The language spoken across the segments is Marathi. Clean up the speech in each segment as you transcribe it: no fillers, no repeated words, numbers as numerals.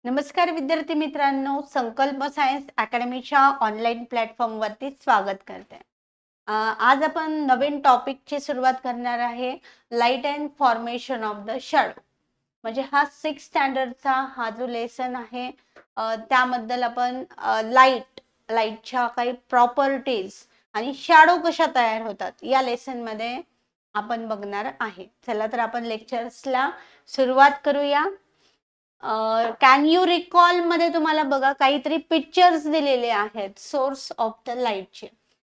नमस्कार विद्यार्थी मित्रांनो, संकल्प सायन्स अकॅडमीच्या ऑनलाईन प्लॅटफॉर्मवरती स्वागत करते. आज आपण नवीन टॉपिकची सुरुवात करणार आहे. Light and formation of the shadow. म्हणजे हा 6th स्टँडर्डचा हा जो लेसन आहे, त्याबद्दल आपण लाईटच्या काही प्रॉपर्टीज आणि शॅडो कशा तयार होतात या लेसनमध्ये आपण बघणार आहे. चला तर आपण लेक्चर्सला सुरुवात करूया. कॅन यू रिकॉल मध्ये तुम्हाला बघा काहीतरी पिक्चर्स दिलेले आहेत सोर्स ऑफ द लाईटचे.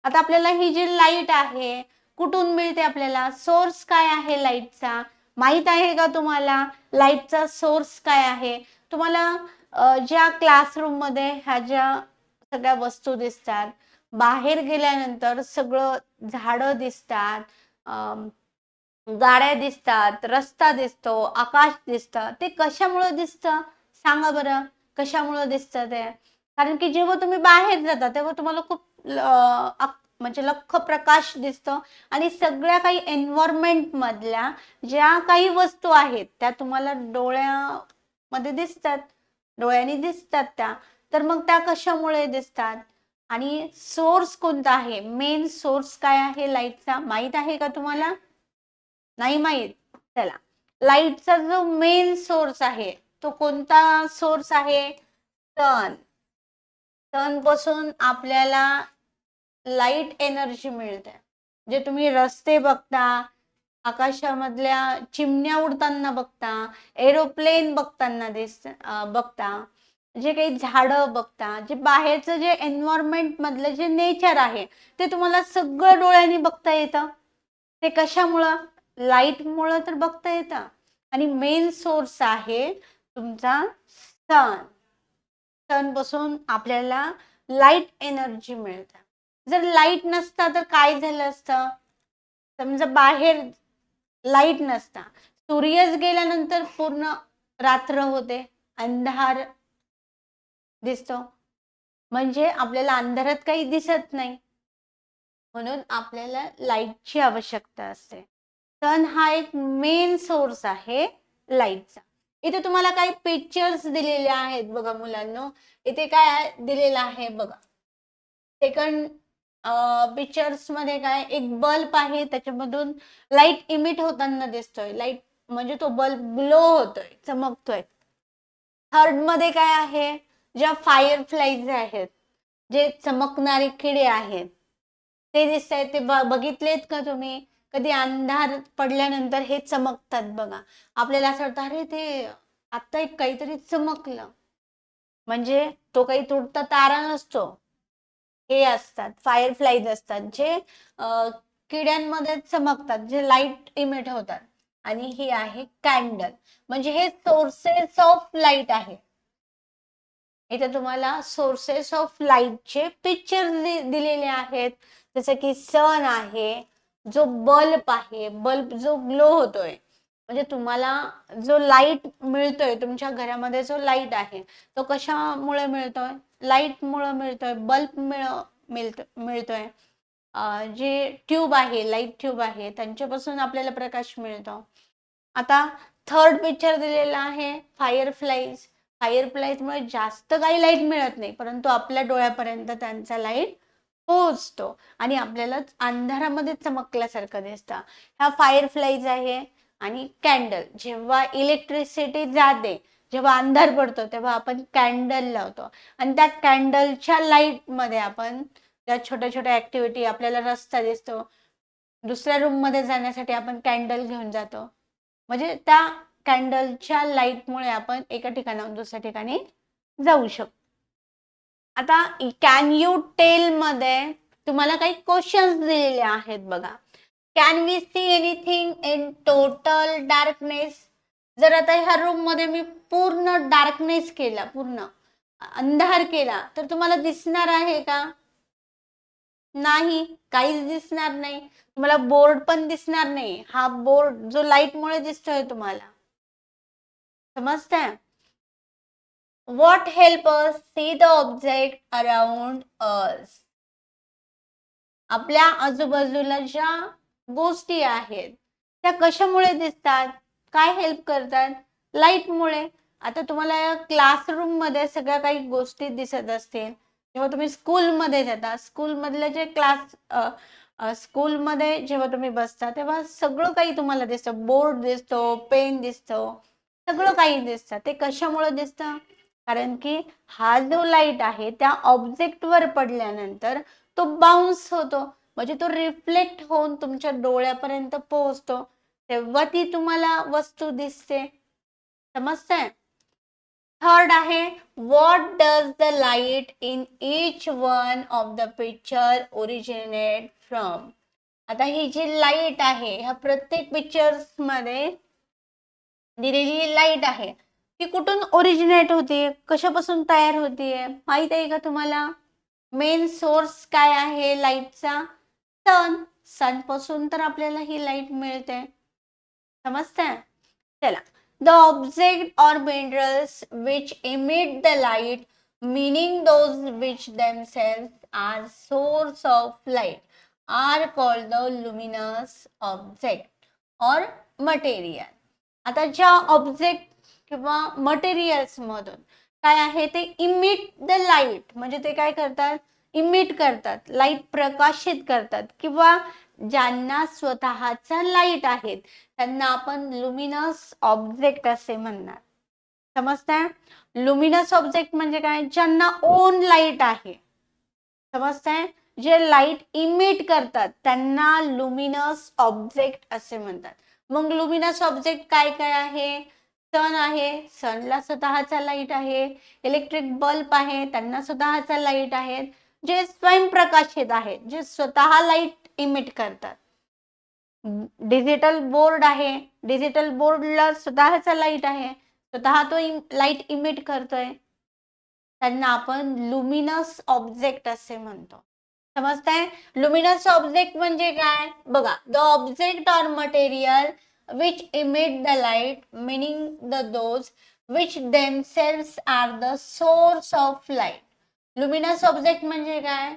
आता आपल्याला ही जी लाईट आहे कुठून मिळते, आपल्याला सोर्स काय आहे लाईटचा माहित आहे का तुम्हाला? लाईटचा सोर्स काय आहे तुम्हाला? ज्या क्लासरूम मध्ये ह्या ज्या सगळ्या वस्तू दिसतात, बाहेर गेल्यानंतर सगळं झाडं दिसतात, गाड्या दिसतात, रस्ता दिसतो, आकाश दिसतं, ते कशामुळे दिसतं सांगा बरं? कशामुळे दिसतं ते? कारण की जेव्हा तुम्ही बाहेर जाता तेव्हा तुम्हाला खूप म्हणजे लख्ख प्रकाश दिसतो आणि सगळ्या काही एन्व्हायरमेंट मधल्या ज्या काही वस्तू आहेत त्या तुम्हाला डोळ्यामध्ये दिसतात, डोळ्यांनी दिसतात त्या. तर मग त्या कशामुळे दिसतात आणि सोर्स कोणता आहे, मेन सोर्स काय आहे लाईटचा माहित आहे का तुम्हाला? नाही माहित? चला, लाईटचा जो मेन सोर्स आहे तो कोणता सोर्स आहे? सन. सन पासून आपल्याला लाईट एनर्जी मिळते. जे तुम्ही रस्ते बघता, आकाशामधल्या चिमण्या उडताना बघता, एरोप्लेन बघताना बघता, जे काही झाडं बघता, जे बाहेरचं जे एन्व्हायरमेंट मधलं जे नेचर आहे ते तुम्हाला सगळं डोळ्यांनी बघता येतं. ते कशामुळं? लाईट मुळे तर बघता येतं. आणि मेन सोर्स आहे तुमचा सन. सन पासून आपल्याला लाईट एनर्जी मिळते. जर लाईट नसता तर काय झालं असतं? समजा बाहेर लाईट नसता, सूर्यच गेल्यानंतर पूर्ण रात्र होते, अंधार दिसतो, म्हणजे आपल्याला अंधारात काही दिसत नाही. म्हणून आपल्याला लाईटची आवश्यकता असते. सन हा एक मेन सोर्स आहे लाईटचा. इथे तुम्हाला काही पिक्चर्स दिलेले आहेत बघा मुलांनो. इथे काय दिलेलं आहे बघा. सेकंड पिक्चर्स मध्ये काय, एक बल्ब आहे, त्याच्यामधून लाईट इमिट होताना दिसतोय. लाईट म्हणजे तो बल्ब ग्लो होतोय, चमकतोय. थर्ड मध्ये काय आहे, ज्या फायर फ्लाईज आहेत, जे चमकणारे किडे आहेत ते दिसत आहेत. ते बघितलेत का तुम्ही? कधी अंधार पडल्यानंतर हे चमकतात बघा. आपल्याला असं वाटतं अरे ते आता एक काहीतरी चमकलं, म्हणजे तो काही तुटता तारा नसतो. हे असतात फायर फ्लाईज असतात, जे किड्यांमध्ये चमकतात, जे लाईट इमिट होतात. आणि ही आहे कॅन्डल. म्हणजे हे सोर्सेस ऑफ लाईट आहे. इथे तुम्हाला सोर्सेस ऑफ लाईटचे पिक्चर दिलेले आहेत. जसं की सन आहे, जो बल्ब आहे, बल्ब जो ग्लो होतोय, म्हणजे तुम्हाला जो लाईट मिळतोय, तुमच्या घरामध्ये जो लाईट आहे तो कशामुळे मिळतोय? लाईट मुळे मिळतोय. बल्ब मिळतोय. जे ट्यूब आहे, लाईट ट्यूब आहे, त्यांच्यापासून आपल्याला प्रकाश मिळतो. आता थर्ड पिक्चर दिलेला आहे फायर फ्लाईज. फायर फ्लाईज मुळे जास्त काही लाईट मिळत नाही, परंतु आपल्या डोळ्यापर्यंत त्यांचा लाईट पोहोचतो आणि आपल्याला अंधारामध्ये चमकल्यासारखं दिसतं. ह्या फायर फ्लाईज आहे. आणि कॅन्डल, जेव्हा इलेक्ट्रिसिटी जाते, जेव्हा अंधार पडतो तेव्हा आपण कॅन्डल लावतो आणि त्या कॅन्डलच्या लाईट मध्ये आपण त्या छोट्या छोट्या ऍक्टिव्हिटी, आपल्याला रस्ता दिसतो, दुसऱ्या रूम मध्ये जाण्यासाठी आपण कॅन्डल घेऊन जातो. म्हणजे त्या कॅन्डलच्या लाईटमुळे आपण एका ठिकाणाहून दुसऱ्या ठिकाणी जाऊ शकतो. आता कॅन यू टेल मध्ये तुम्हाला काही क्वेश्चन्स दिलेले आहेत बघा. Can we see anything in total darkness? जर आता ह्या रूम मध्ये मी पूर्ण डार्कनेस केला, पूर्ण अंधार केला, तर तुम्हाला दिसणार आहे का? नाही, काहीच दिसणार नाही. तुम्हाला बोर्ड पण दिसणार नाही. हा बोर्ड जो लाईट मुळे दिसतोय तुम्हाला, समजतंय? What help us see the object around us? आपल्या आजूबाजूला ज्या गोष्टी आहेत त्या कशामुळे दिसतात, काय हेल्प करतात? लाईट मुळे. आता तुम्हाला क्लासरूम मध्ये सगळ्या काही गोष्टी दिसत असतील. जेव्हा तुम्ही स्कूलमध्ये जाता, स्कूलमधले जे स्कूलमध्ये जेव्हा तुम्ही बसता तेव्हा सगळं काही तुम्हाला दिसतं. बोर्ड दिसतो, पेन दिसतो, सगळं काही दिसतं. ते कशामुळे दिसतं? कारण की हा जो लाईट आहे त्या ऑब्जेक्टवर पडल्यानंतर तो बाउन्स होतो, म्हणजे तो रिफ्लेक्ट होऊन तुमच्या डोळ्यापर्यंत पोहोचतो, तेव्हा ती तुम्हाला वस्तू दिसते. समजतंय? थर्ड आहे, what does the light in each one of the picture originate from. आता ही जी लाईट आहे ह्या प्रत्येक पिक्चर्स मध्ये दिलेली लाईट आहे ती कुठून ओरिजिनेट होते, कशापासून तयार होते माहित आहे का तुम्हाला? मेन सोर्स काय आहे लाईटचा? सन. सन पासून तर आपल्याला ही लाईट मिळते. समजतंय? चला, the object or minerals which emit the light, meaning those which themselves are source of light, are called the luminous object or material. आता ज्या ऑब्जेक्ट किंवा मटेरियल्स मधून काय आहे ते इमिट द लाईट, म्हणजे ते काय करतात? इमिट करतात, लाईट प्रकाशित करतात, किंवा ज्यांना स्वतःचा लाईट आहेत त्यांना आपण लुमिनस ऑब्जेक्ट असे म्हणणार. समजतंय? लुमिनस ऑब्जेक्ट म्हणजे काय? ज्यांना ओन लाईट आहे. समजतंय? जे लाईट इमिट करतात त्यांना लुमिनस ऑब्जेक्ट असे म्हणतात. मग लुमिनस ऑब्जेक्ट काय काय आहे? सन आहे, सनला स्वतःचा लाईट आहे. इलेक्ट्रिक बल्ब आहे, त्यांना स्वतःचा लाईट आहे. जे स्वयंप्रकाशित आहेत, जे स्वतः लाईट इमिट करतात. डिजिटल बोर्ड आहे, डिजिटल बोर्डला स्वतःचा लाईट आहे, स्वतः तो लाईट इमिट करतोय, त्यांना आपण लुमिनस ऑब्जेक्ट असे म्हणतो. समजताय? लुमिनस ऑब्जेक्ट म्हणजे काय? बघा, the object or material which emit the light, meaning the those which themselves are the source of light. Luminous object म्हणजे काय?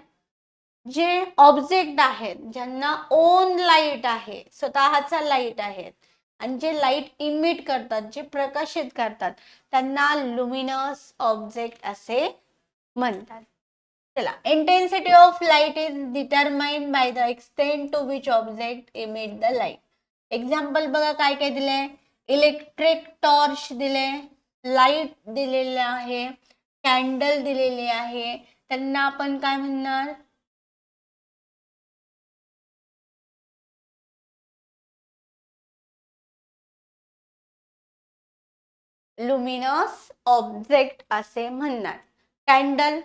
जे ऑब्जेक्ट आहेत ज्यांना ओन लाईट आहे, स्वतःचा लाईट आहे, आणि जे लाईट इमिट करतात, जे प्रकाशित करतात, त्यांना लुमिनस ऑब्जेक्ट असे म्हणतात. चला, intensity of light is determined by the extent to which object emit the light. Example बघा काय काय दिले. इलेक्ट्रिक टॉर्च दिले, लाईट दिलेले आहे, कॅन्डल दिलेली आहे, त्यांना आपण काय म्हणणार? लुमिनस ऑब्जेक्ट असे म्हणणार. कॅन्डल,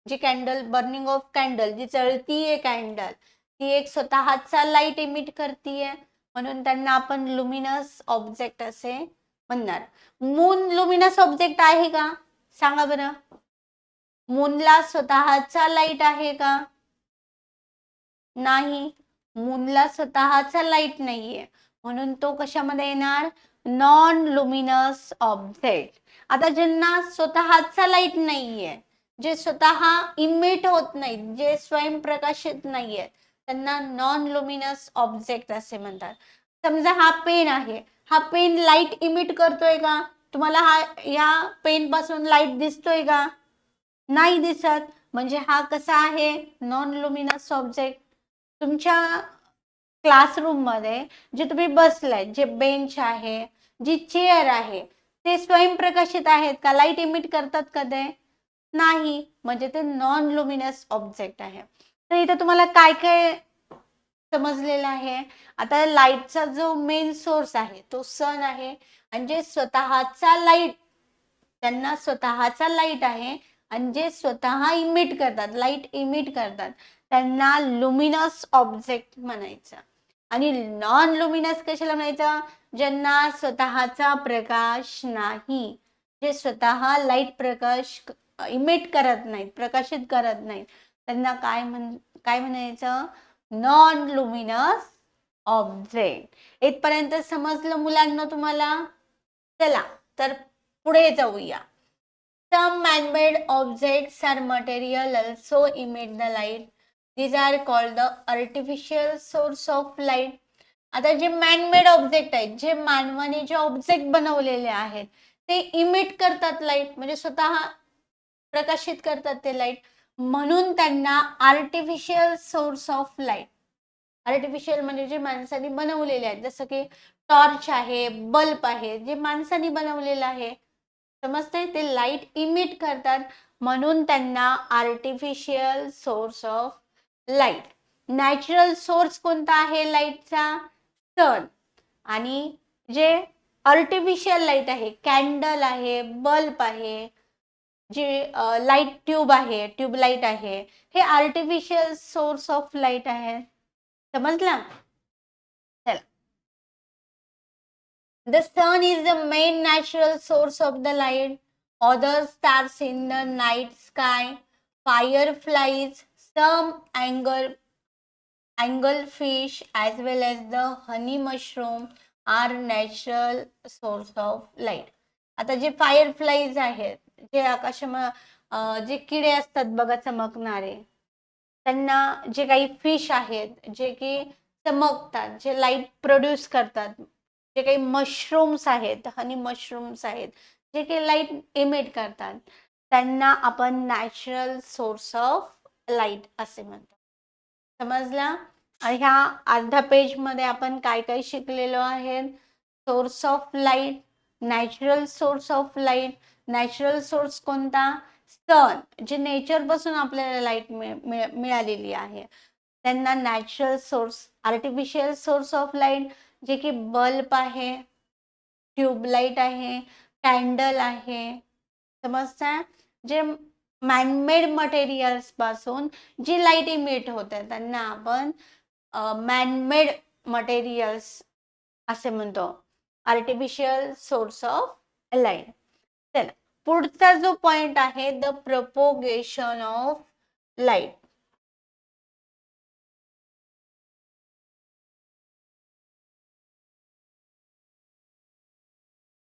जी कॅन्डल, बर्निंग ऑफ कॅन्डल, जी जळतीये कॅन्डल, ती एक स्वतःचा लाईट इमिट करतीये, म्हणून त्यांना आपण लुमिनस ऑब्जेक्ट असे म्हणणार. मून लुमिनस ऑब्जेक्ट आहे का? सांगा बरं. मूनला स्वतःचा लाईट आहे का? नाही. मूनला स्वतःचा लाईट नाहीये, म्हणून तो कशामध्ये येणार? Non luminous object. आता ज्यांना स्वतःचा लाईट नाहीये, जे स्वतः इमिट होत नाहीत, जे स्वयंप्रकाशित नाहीये, त्यांना नॉन लुमिनस ऑब्जेक्ट असे म्हणतात. समजा हा पेन आहे, हा पेन लाईट इमिट करतोय का? तुम्हाला या पेन पासून लाईट दिसतोय का? नाही दिसत, म्हणजे हा कसा आहे? Non luminous object. तुमच्या क्लासरूम मध्ये जे तुम्ही बसलाय, जे बेंच आहे, जी चेअर आहे, ते स्वयंप्रकाशित आहेत का? लाईट इमिट करतात का ते? नाही, म्हणजे ते नॉन लुमिनस ऑब्जेक्ट आहे. तर इथे तुम्हाला काय काय समजलेलं आहे? आता लाईटचा जो मेन सोर्स आहे तो सन आहे, आणि जे स्वतःचा लाईट, त्यांना स्वतःचा लाईट आहे, आणि जे स्वतः इमिट करतात, लाईट इमिट करतात, त्यांना लुमिनस ऑब्जेक्ट म्हणायचं. आणि नॉन लुमिनस कशाला म्हणायचं? ज्यांना स्वतःचा प्रकाश नाही, जे स्वतः लाईट प्रकाश इमिट करत नाहीत, प्रकाशित करत नाहीत, त्यांना काय म्हणायचं? Non luminous object. इथपर्यंत समजलं मुलांना तुम्हाला? चला तर पुढे जाऊया. Some man-made objects or material also emit the light. These are called the artificial source of light. आता जे मॅनमेड ऑब्जेक्ट आहेत, जे मानवाने जे ऑब्जेक्ट बनवलेले आहेत, ते इमिट करतात लाईट, म्हणजे स्वतः प्रकाशित करतात ते लाईट, म्हणून त्यांना artificial source of light. Artificial म्हणजे जे माणसाने बनवलेले आहेत, जसं की टॉर्च आहे, बल्ब आहे, जे माणसाने बनवलेलं आहे, समजतंय, ते लाईट इमिट करतात, म्हणून त्यांना artificial source of light. Natural source कोणता आहे लाईटचा? सन. आणि जे आर्टिफिशियल लाईट आहे, कॅन्डल आहे, बल्ब आहे, जी लाईट ट्यूब आहे, ट्यूब लाईट आहे, हे आर्टिफिशियल सोर्स ऑफ लाईट आहे. समजलं? चला. The sun is the main natural source of the light. Other stars in the night sky, fireflies, some anglefish, as well as the honey mushroom are natural source of light. आता जे फायरफ्लाईज आहेत, जे जे किडे असतात बघा चमकणारे, त्यांना जे काही फिश आहेत जे की चमकतात, जे लाईट प्रोड्यूस करतात, जे काही मशरूम्स आहेत, हनी मशरूम्स आहेत, जे काही लाईट इमिट करतात, त्यांना आपण नॅचरल सोर्स ऑफ लाईट असे म्हणतो. समजला? ह्या अर्ध्या पेज मध्ये आपण काय काय शिकलेलो आहे? Source of light, natural source of light. Natural source कोणता? सन, जे नेचर पासून आपल्याला लाईट मिळालेली आहे, त्यांना natural source. Artificial source of light, जे की बल्ब आहे, ट्यूबलाईट आहे, कॅन्डल आहे, समजताय, जे मॅनमेड मटेरियल्स पासून जी लाईट इमिट होते त्यांना आपण मॅनमेड मटेरियल्स असे म्हणतो, आर्टिफिशियल सोर्स ऑफ लाईट. चला, पुढचा जो पॉइंट आहे, द प्रोपोगेशन ऑफ लाईट.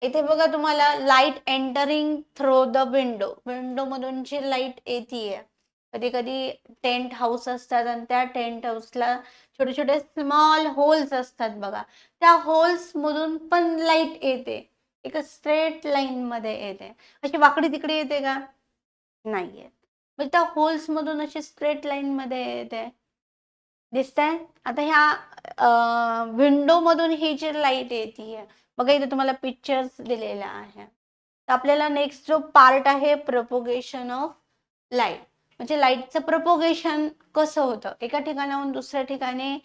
इथे बघा तुम्हाला light entering through the window. Window मधून जी लाईट येते, कधी कधी टेंट हाऊस असतात आणि त्या टेंट हाऊसला छोटे छोटे स्मॉल होल्स असतात बघा, त्या होल्स मधून पण लाईट येते, एका स्ट्रेट लाईन मध्ये येते. अशी वाकडी तिकडे येते का? नाही येत. म्हणजे त्या होल्स मधून अशी स्ट्रेट लाईन मध्ये येते. दिसतंय? आता ह्या विंडो मधून ही जी लाईट येते बघा, इथे तुम्हाला पिक्चर्स दिलेल्या आहे. तर आपल्याला नेक्स्ट जो पार्ट आहे, प्रोपोगेशन ऑफ लाईट. म्हणजे लाईटचं प्रोपोगेशन कसं होतं, एका ठिकाणाहून दुसऱ्या ठिकाणी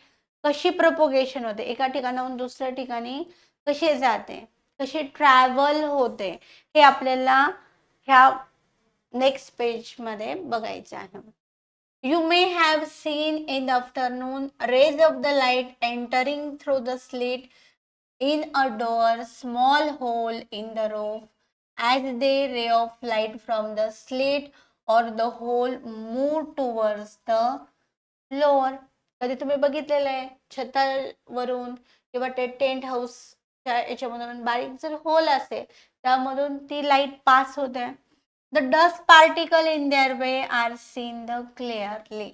कशी प्रोपोगेशन होते, एका ठिकाणाहून दुसऱ्या ठिकाणी कशी जाते, कशी ट्रॅव्हल होते, हे आपल्याला ह्या नेक्स्ट पेज मध्ये बघायचं आहे. You may have seen in the afternoon rays of the light entering through the slit in a door, small hole in the roof. As the ray of light from the slit or the hole move towards the floor. कधी तुम्ही बघितलेलं आहे छतावरून किंवा ते टेंट हाऊसच्या याच्यामधून बारीक जर होल असेल, त्यामधून ती लाईट पास होते. The dust particle in their way are seen the clearly.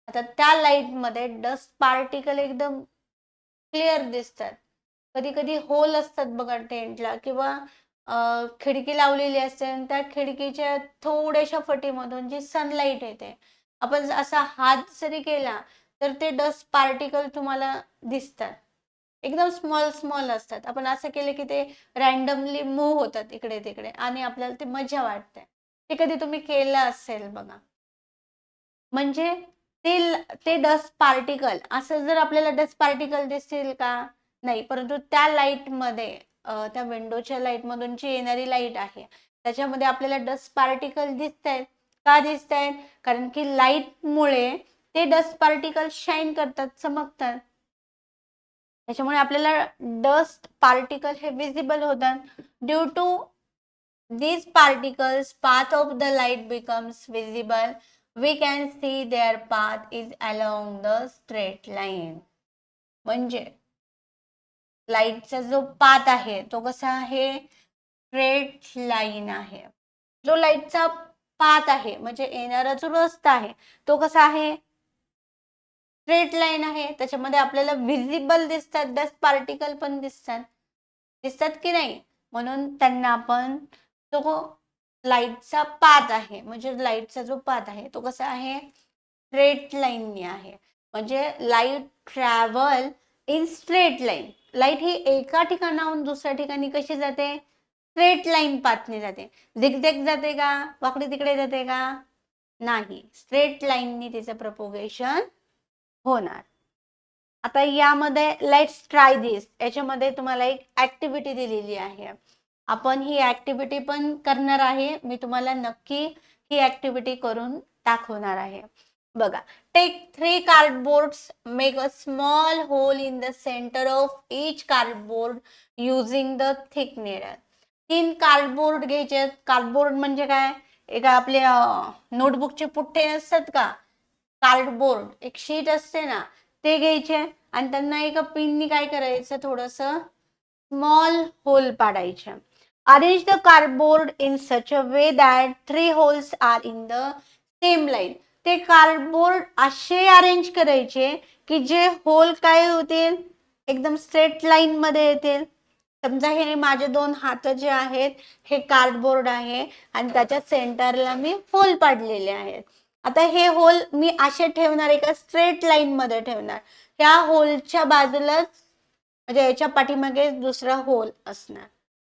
आता त्या लाईट मध्ये डस्ट पार्टिकल एकदम क्लिअर दिसतात. कधी कधी होल असतात बघा टेंटला, किंवा खिडकी लावलेली असते आणि त्या खिडकीच्या थोड्याशा फटीमधून जी सनलाईट येते, आपण असा हात जरी केला तर ते डस्ट पार्टिकल तुम्हाला दिसतात. एकदम स्मॉल स्मॉल असतात. आपण असं केलं की ते रॅन्डमली मूव्ह होतात इकडे तिकडे आणि आपल्याला ते मजा वाटते. ते कधी तुम्ही केलं असेल बघा. म्हणजे ते डस्ट पार्टिकल, असं जर आपल्याला डस्ट पार्टिकल दिसतील का? नाही. परंतु त्या लाईट मध्ये, त्या विंडोच्या लाईट मधून जी येणारी लाईट आहे त्याच्यामध्ये आपल्याला डस्ट पार्टिकल दिसत आहेत. का दिसत आहेत? कारण की लाईट मुळे ते डस्ट पार्टिकल शाईन करतात, चमकतात. त्याच्यामुळे आपल्याला डस्ट पार्टिकल हे विजिबल होतात. Due to these particles, path of the light becomes visible. We can see their path is along the straight line. म्हणजे लाईटचा जो पाथ आहे तो कसा आहे? स्ट्रेट लाईन आहे. जो लाईटचा पाथ आहे म्हणजे येणारा जो रस्ता आहे तो कसा आहे? स्ट्रेट लाईन आहे. त्याच्यामध्ये आपल्याला विजिबल दिसतात, डस्ट पार्टिकल पण दिसतात. दिसतात की नाही? म्हणून त्यांना आपण तो लाईटचा पाथ आहे, म्हणजे लाईटचा जो पाथ आहे तो कसा आहे, स्ट्रेट लाईनने आहे. म्हणजे light travel in straight line. Light ही एका ठिकाणाहून दुसऱ्या ठिकाणी कशी जाते, स्ट्रेट लाईन पाथने जाते. झिगझॅग जाते का, वाकडे तिकडे जाते का, नाही, स्ट्रेट लाईननी तिचं प्रपोगेशन होणार. आता यामध्ये लेट्स ट्राय दिस, याच्यामध्ये तुम्हाला एक ऍक्टिव्हिटी दिलेली आहे. आपण ही ऍक्टिव्हिटी पण करणार आहे. मी तुम्हाला नक्की ही ऍक्टिव्हिटी करून दाखवणार आहे. बघा, take 3 cardboards, make a small hole in the centre of each cardboard using the thick needle. 3 cardboard घ्यायचे. कार्डबोर्ड म्हणजे काय, एका आपल्या नोटबुकचे पुठ्ठे असतात का, कार्डबोर्ड एक शीट असते ना, ते घ्यायचे आणि त्यांना एका पिननी काय करायचं, थोडस स्मॉल होल पाडायचे. Arrange the cardboard in such a way that 3 holes are in the same line. ते कार्डबोर्ड असे अरेंज करायचे की जे होल काय होतील, एकदम स्ट्रेट लाईन मध्ये येतील. समजा हे माझे 2 हात जे आहेत हे कार्डबोर्ड आहे आणि त्याच्या सेंटरला मी होल पाडलेले आहेत. आता हे होल मी असे ठेवणार, एका स्ट्रेट लाईन मध्ये ठेवणार. ह्या होलच्या बाजूलाच, म्हणजे याच्या पाठीमागे दुसरा होल असणार,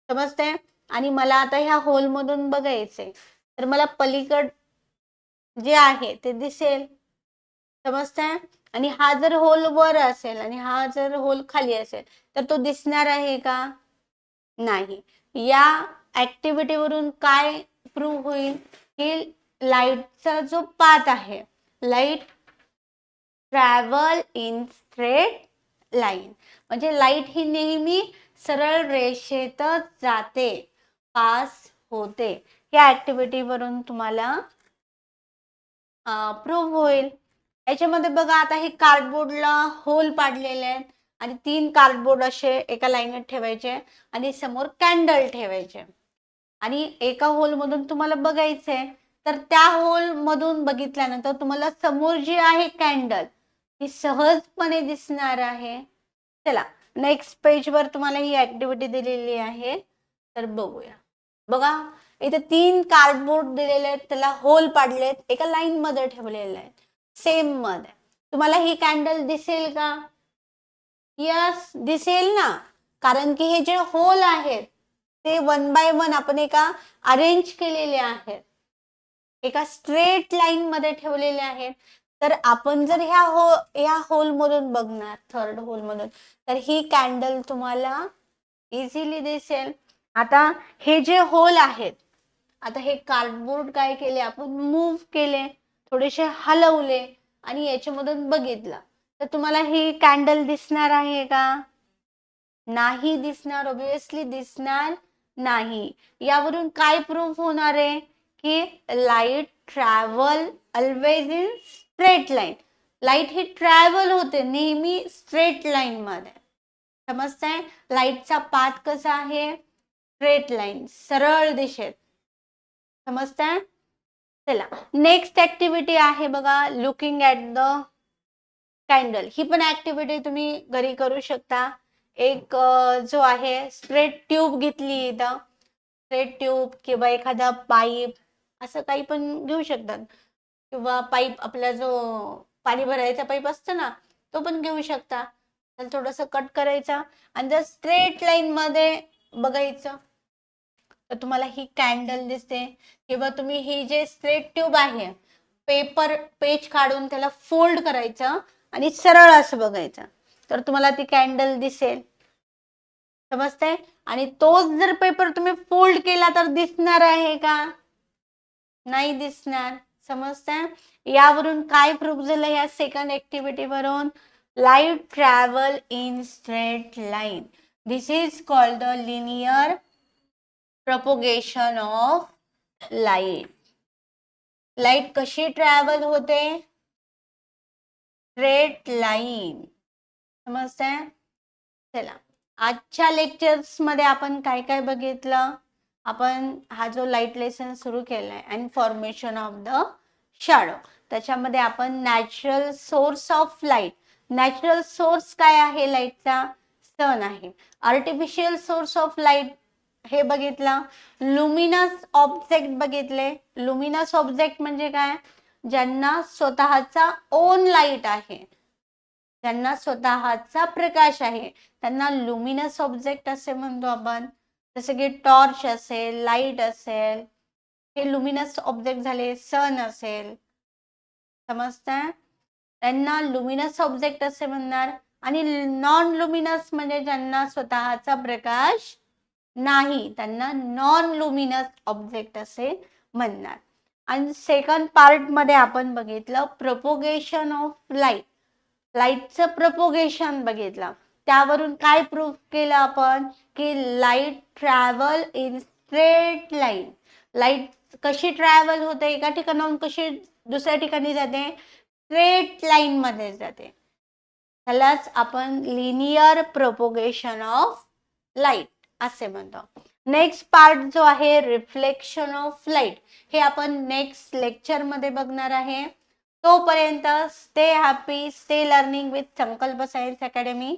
समजते. आणि मला आता ह्या होल मधून बघायचंय, तर मला पलीकड जे आहे ते दिसेल, समजते. आणि हा जर होल वर असेल आणि हा जर होल खाली असेल तर तो दिसणार आहे का, नाही. या ऍक्टिव्हिटी वरून काय प्रूव्ह होईल की लाईटचा जो पाथ आहे, light travel in straight line, म्हणजे लाईट ही नेहमी सरळ रेषेतच जाते, पास होते. या ऍक्टिव्हिटी वरून तुम्हाला प्रूव्ह होईल. याच्यामध्ये बघा, आता हे कार्डबोर्डला होल पाडलेले आहेत आणि 3 कार्डबोर्ड असे एका लाईनीत ठेवायचे आणि समोर कॅन्डल ठेवायचे. आणि एका होल मधून तुम्हाला बघायचंय, तर त्या होल मधून बघितल्यानंतर तुम्हाला समोर जी आहे कॅन्डल ती सहजपणे दिसणार आहे. चला, नेक्स्ट पेज वर तुम्हाला ही ऍक्टिव्हिटी दिलेली आहे, तर बघूया. बघा, इथे 3 कार्डबोर्ड दिलेले आहेत, त्याला होल पाडलेत, एका लाईन मध्ये ठेवलेले आहेत, सेम मध्ये. तुम्हाला ही कॅन्डल दिसेल का, यस दिसेल ना, कारण की हे जे होल आहेत ते 1 बाय 1 आपण एका अरेंज केलेले आहेत, एका स्ट्रेट लाईन मध्ये ठेवलेले आहेत. तर आपण जर ह्या होल मधून बघणार, थर्ड होल मधून, तर ही कॅन्डल तुम्हाला इझिली दिसेल. आता हे जे होल आहेत, आता हे कार्डबोर्ड काय केले, आपण मूव्ह केले, थोडेसे हलवले आणि याच्यामधून बघितलं, तर तुम्हाला ही कॅन्डल दिसणार आहे का, नाही दिसणार, ऑब्विसली दिसणार नाही. यावरून काय प्रूफ होणार आहे की light travel always in straight line. Light he travel होते नेहमी स्ट्रेट लाईन मध्ये, समजतंय. लाईटचा पाथ कसा आहे, स्ट्रेट लाईन, सरळ दिशेत, समजतंय. चला, नेक्स्ट ऍक्टिव्हिटी आहे बघा, लुकिंग ऍट द कॅन्डल. ही पण ऍक्टिव्हिटी तुम्ही घरी करू शकता. एक जो आहे स्ट्रेट ट्यूब घेतली, इथं स्ट्रेट ट्यूब किंवा एखादा पाईप असं काही पण घेऊ शकतात, किंवा पाईप आपला जो पाणी भरायचा पाईप असतो ना तो पण घेऊ शकता. त्याला थोडस कट करायचा आणि जर स्ट्रेट लाईन मध्ये बघायचं तर तुम्हाला ही कॅन्डल दिसते. किंवा तुम्ही ही जे स्ट्रेट ट्यूब आहे, पेज काढून त्याला फोल्ड करायचं आणि सरळ असं बघायचं, तर तुम्हाला ती कॅन्डल दिसेल, समजते. आणि तोच जर पेपर तुम्ही फोल्ड केला तर दिसणार आहे का, नाही दिसणार, समजते. यावरून काय प्रूफ झालं, या सेकंड ऍक्टिव्हिटी वरून, light travel in straight line, this is called the linear propagation of light. Light कशी ट्रॅव्हल होते, स्ट्रेट लाईन, समजते. चला, आजच्या लेक्चर्स मध्ये आपण काय काय बघितलं, आपण हा जो लाईट लेसन सुरू केलाय and formation of the shadow, त्याच्यामध्ये आपण natural source of light, natural source काय आहे लाईटचा, सन आहे. आर्टिफिशियल सोर्स ऑफ लाईट हे बघितलं. लुमिनस ऑब्जेक्ट बघितले. लुमिनस ऑब्जेक्ट म्हणजे काय? ज्यांना स्वतःचा ओन लाईट आहे, ज्यांना स्वतःचा प्रकाश आहे, त्यांना लुमिनस ऑब्जेक्ट असे म्हणतो आपण. जसं की टॉर्च असेल, लाईट असेल, हे लुमिनस ऑब्जेक्ट झाले. सन असेल, समजतंय? त्यांना लुमिनस ऑब्जेक्ट असे म्हणणार. आणि नॉन लुमिनस म्हणजे ज्यांना स्वतःचा प्रकाश नाही, त्यांना नॉन लुमिनस ऑब्जेक्ट असे म्हणणार. आणि सेकंड पार्ट मध्ये आपण बघितलं प्रोपोगेशन ऑफ लाईट. लाईटचं प्रोपोगेशन बघितलं. त्यावरून काय प्रूफ केलं आपण की light travel in straight line. Light कशी ट्रॅव्हल होते? एका ठिकाणाहून कशी दुसऱ्या ठिकाणी जाते? स्ट्रेट लाईन मध्ये जाते. त्यालाच आपण लिनियर प्रोपोगेशन ऑफ लाईट असे म्हणतो. नेक्स्ट पार्ट जो आहे रिफ्लेक्शन ऑफ लाईट, हे आपण नेक्स्ट लेक्चर मध्ये बघणार आहे. तोपर्यंत stay happy, stay learning with संकल्प सायन्स अकॅडमी.